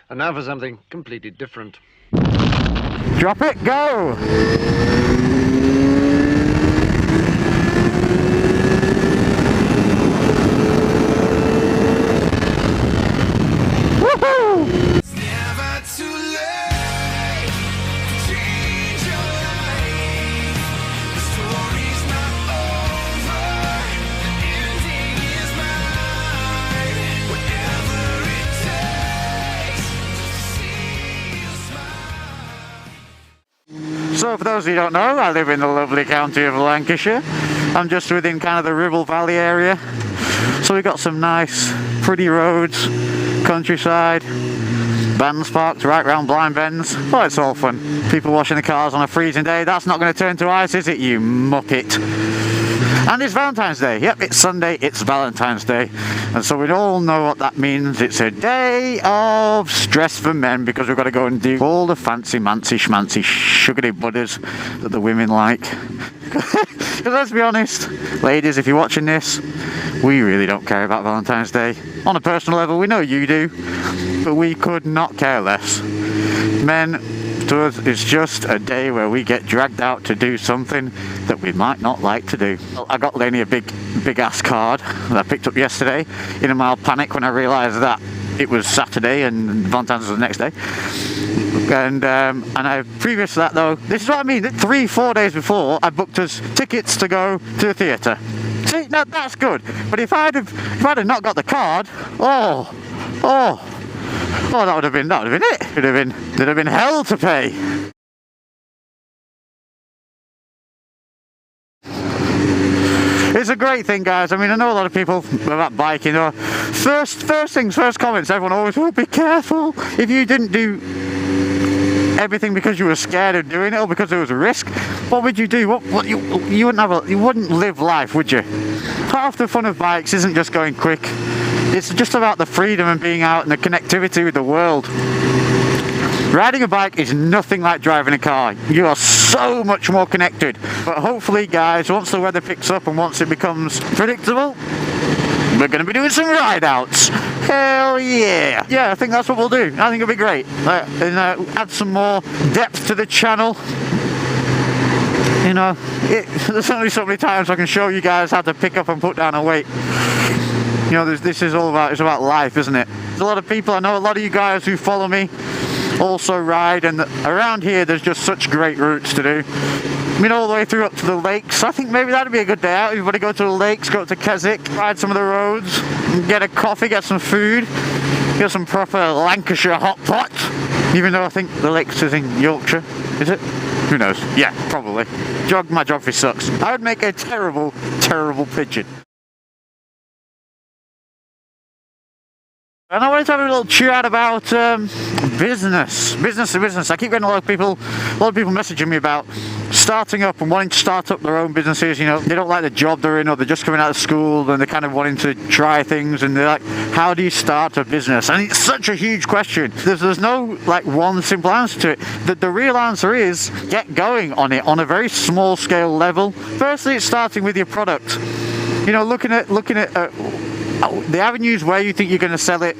And now for something completely different. Drop it, go! So for those who don't know, I live in the lovely county of Lancashire. I'm just within kind of the Ribble Valley area. So we've got some nice, pretty roads, countryside, vans parked right round blind bends. Oh, it's all fun. People washing the cars on a freezing day. That's not going to turn to ice, is it, you muppet? And it's Valentine's Day. Yep, it's Sunday, it's Valentine's Day. And so we all know what that means. It's a day of stress for men because we've got to go and do all the fancy, mancy, schmancy, sugary butters that the women like. Because let's be honest, ladies, if you're watching this, we really don't care about Valentine's Day. On a personal level, we know you do, but we could not care less. Men, to us, it's just a day where we get dragged out to do something that we might not like to do. I got Lainey a big ass card that I picked up yesterday in a mild panic when I realised that it was Saturday and Valentine's was the next day. And I, previous to that though, this is what I mean, 3-4 days before I booked us tickets to go to the theatre. See, now that's good. But if I'd have not got the card, oh, that would have been it. There'd have been hell to pay. It's a great thing, guys. I mean, I know a lot of people about biking. Or first comments, everyone always, oh, be careful. If you didn't do everything because you were scared of doing it or because there was a risk, what would you do? What you wouldn't live life, would you? Half the fun of bikes isn't just going quick. It's just about the freedom and being out and the connectivity with the world. Riding a bike is nothing like driving a car. You are so much more connected. But hopefully, guys, once the weather picks up and once it becomes predictable, we're going to be doing some ride-outs. Hell yeah. Yeah, I think that's what we'll do. I think it'll be great. Add some more depth to the channel. You know, there's only so many times I can show you guys how to pick up and put down a weight. You know, this is all about, it's about life, isn't it? There's a lot of people, I know a lot of you guys who follow me also ride, and around here there's just such great routes to do. I mean, all the way through up to the lakes. I think maybe that'd be a good day out. Everybody go to the lakes, go up to Keswick, ride some of the roads, get a coffee, get some food, get some proper Lancashire hot pot. Even though I think the lakes is in Yorkshire, is it? Who knows? Yeah, probably. My geography sucks. I would make a terrible pigeon. And I wanted to have a little chat about business to business. I keep getting a lot of people messaging me about starting up and wanting to start up their own businesses. You know, they don't like the job they're in, or they're just coming out of school and they're kind of wanting to try things, and they're like, how do you start a business? And it's such a huge question. There's no like one simple answer to it. The real answer is get going on it on a very small scale level. Firstly, it's starting with your product. You know, looking at the avenues where you think you're going to sell it,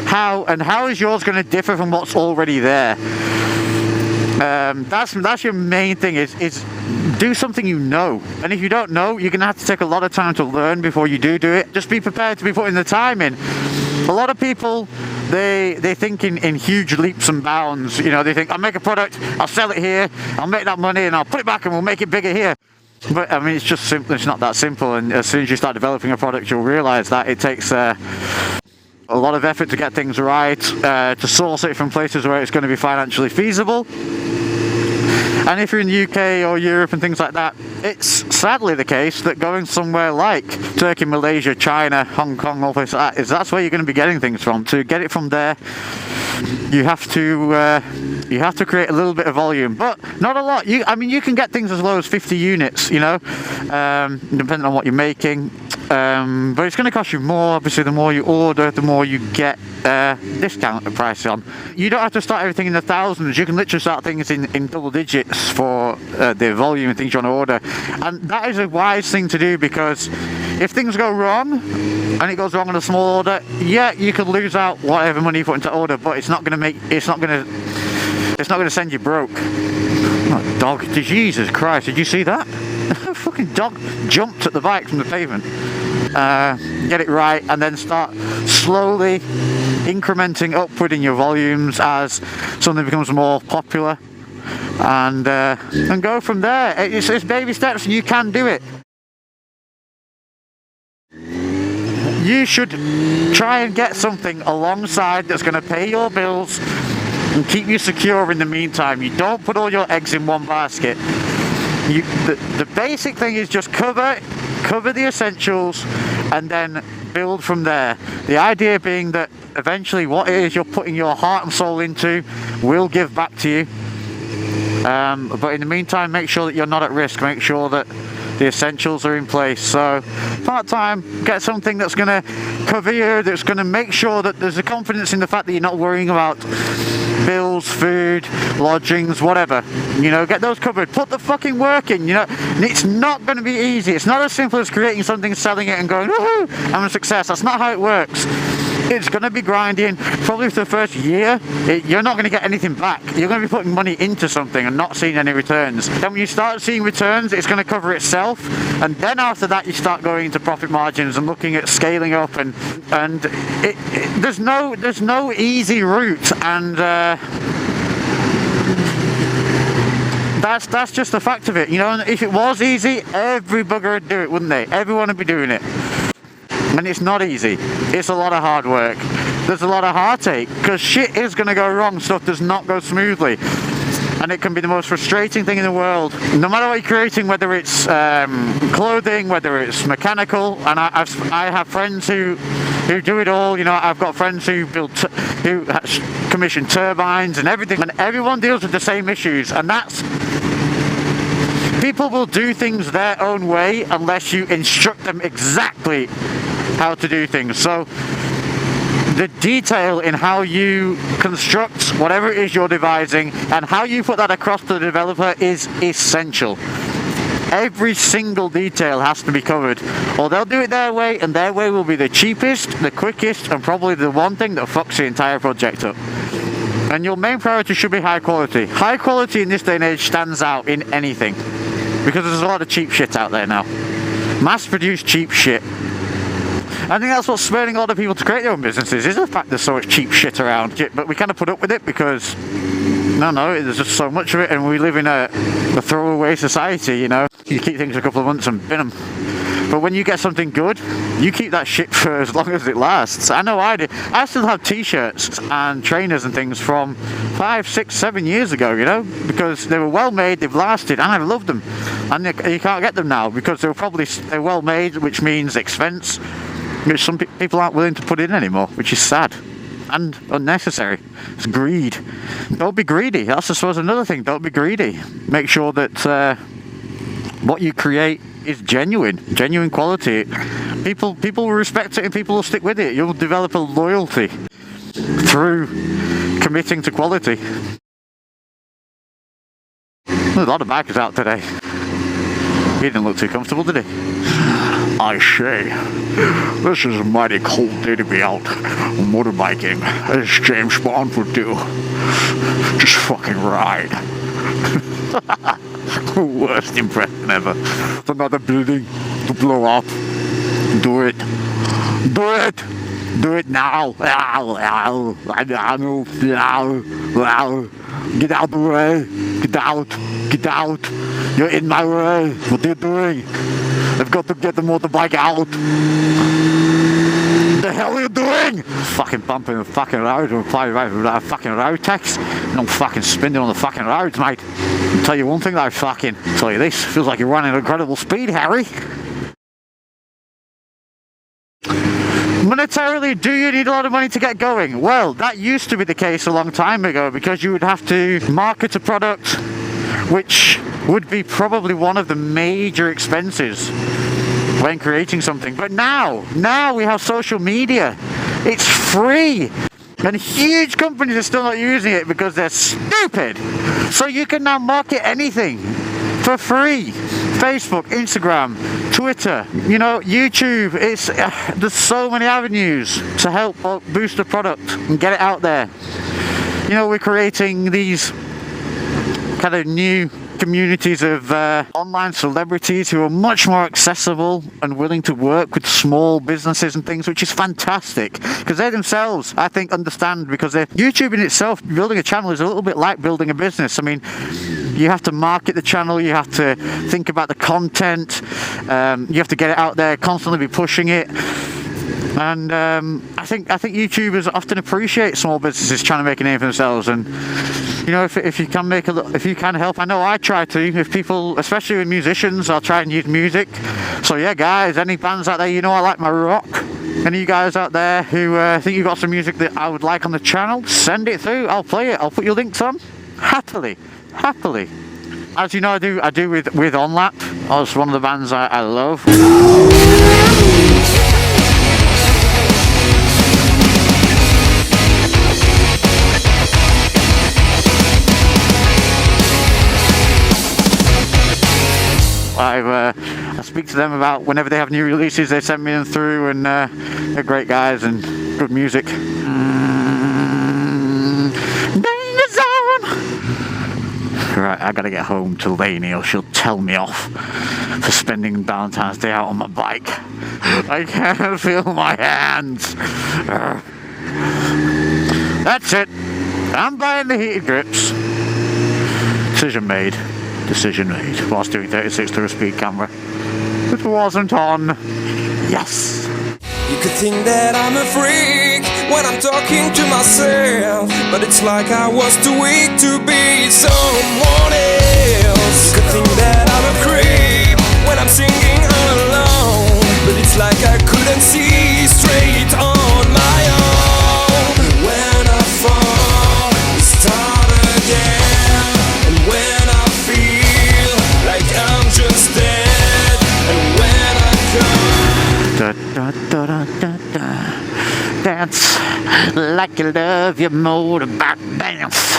how is yours going to differ from what's already there. That's your main thing, is do something you know. And if you don't know, you're going to have to take a lot of time to learn before you do it. Just be prepared to be putting the time in. A lot of people, they think in huge leaps and bounds. You know, they think, I'll make a product, I'll sell it here, I'll make that money, and I'll put it back and we'll make it bigger here. But I mean, it's just simple. It's not that simple. And as soon as you start developing a product, you'll realise that it takes a lot of effort to get things right, to source it from places where it's going to be financially feasible. And if you're in the UK or Europe and things like that, it's sadly the case that going somewhere like Turkey, Malaysia, China, Hong Kong, all places like that, that's where you're going to be getting things from. To get it from there, you have to create a little bit of volume, but not a lot. I mean, you can get things as low as 50 units, you know, depending on what you're making. But it's going to cost you more. Obviously, the more you order, the more you get discount price on. You don't have to start everything in the thousands. You can literally start things in double digits for the volume and things you want to order. And that is a wise thing to do, because if things go wrong, and it goes wrong on a small order, yeah, you could lose out whatever money you put into order, but it's not going to send you broke. Oh, dog, Jesus Christ, did you see that? Fucking dog jumped at the bike from the pavement. Get it right, and then start slowly incrementing upward in your volumes as something becomes more popular, and go from there. It's baby steps, and you can do it. You should try and get something alongside that's going to pay your bills and keep you secure in the meantime. You don't put all your eggs in one basket. The basic thing is just cover the essentials and then build from there. The idea being that eventually what it is you're putting your heart and soul into will give back to you. But in the meantime, make sure that you're not at risk. Make sure that the essentials are in place. So part-time, get something that's going to cover you, that's going to make sure that there's a confidence in the fact that you're not worrying about bills, food, lodgings, whatever. You know, get those covered. Put the fucking work in, you know. And it's not going to be easy. It's not as simple as creating something, selling it and going, woohoo, I'm a success. That's not how it works. It's going to be grinding. Probably for the first year, you're not going to get anything back. You're going to be putting money into something and not seeing any returns. Then when you start seeing returns, it's going to cover itself. And then after that, you start going into profit margins and looking at scaling up. And there's no easy route. And that's just the fact of it. You know, and if it was easy, every bugger would do it, wouldn't they? Everyone would be doing it. And it's not easy. It's a lot of hard work. There's a lot of heartache, because shit is going to go wrong. Stuff does not go smoothly. And it can be the most frustrating thing in the world. No matter what you're creating, whether it's clothing, whether it's mechanical, and I have friends who do it all. You know, I've got friends who who commission turbines and everything, and everyone deals with the same issues, and that's people will do things their own way unless you instruct them exactly how to do things. So the detail in how you construct whatever it is you're devising and how you put that across to the developer is essential. Every single detail has to be covered, or they'll do it their way, and their way will be the cheapest, the quickest, and probably the one thing that fucks the entire project up. And your main priority should be high quality. High quality in this day and age stands out in anything, because there's a lot of cheap shit out there now. Mass-produced cheap shit. I think that's what's spurring a lot of people to create their own businesses, is the fact there's so much cheap shit around. But we kind of put up with it because, there's just so much of it, and we live in a throwaway society, you know. You keep things a couple of months and bin them. But when you get something good, you keep that shit for as long as it lasts. I know I do. I still have t-shirts and trainers and things from 5, 6, 7 years ago, you know, because they were well made, they've lasted, and I love them. And you can't get them now because they're well made, which means expense, which some people aren't willing to put in anymore, which is sad and unnecessary. It's greed. Don't be greedy. That's, I suppose, another thing. Don't be greedy. Make sure that what you create is genuine quality. People will respect it, and people will stick with it. You'll develop a loyalty through committing to quality. There's a lot of bikers out today. He didn't look too comfortable, did he? I say, this is a mighty cold day to be out motorbiking, as James Bond would do. Just fucking ride. Worst impression ever. It's another building to blow up. Do it. Do it. Do it now. Get out the way. Get out. Get out. You're in my way. What are you doing? I've got to get the motorbike out. The hell are you doing? Fucking bumping the fucking road and flying right with that fucking road tax. Don't fucking spin it on the fucking roads, mate. I'll tell you one thing though, fucking tell you this. Feels like you're running at incredible speed, Harry. Monetarily, do you need a lot of money to get going? Well, that used to be the case a long time ago, because you would have to market a product, which would be probably one of the major expenses when creating something. But now we have social media. It's free. And huge companies are still not using it because they're stupid. So you can now market anything for free. Facebook, Instagram, Twitter, you know, YouTube. It's there's so many avenues to help boost the product and get it out there. You know, we're creating these kind of new communities of online celebrities who are much more accessible and willing to work with small businesses and things, which is fantastic because they themselves, I think, understand, because YouTube in itself, building a channel is a little bit like building a business. I mean, you have to market the channel, you have to think about the content, you have to get it out there, constantly be pushing it. And I think YouTubers often appreciate small businesses trying to make a name for themselves. And you know, if you can if you can help, I know I try to. If people, especially with musicians, I'll try and use music. So yeah, guys, any bands out there, you know I like my rock. Any of you guys out there who think you've got some music that I would like on the channel, send it through. I'll play it. I'll put your links on. Happily. As you know, I do with Onlap. That's one of the bands I love. I speak to them about whenever they have new releases. They send me them through, and they're great guys and good music. Danger zone. Right, I gotta get home to Lainey or she'll tell me off for spending Valentine's Day out on my bike. I can't feel my hands. That's it. I'm buying the heated grips. Decision made whilst doing 36 to a speed camera. It wasn't on. Yes. You could think that I'm a freak when I'm talking to myself, but it's like I was too weak to be someone else. You could think that I'm a creep when I'm singing all alone, but it's like I couldn't see straight on my own. When I fall, I start again, and when I feel like I'm just dead, and when I come, da, da, da, da, da, da. Dance like you love your motorbike dance.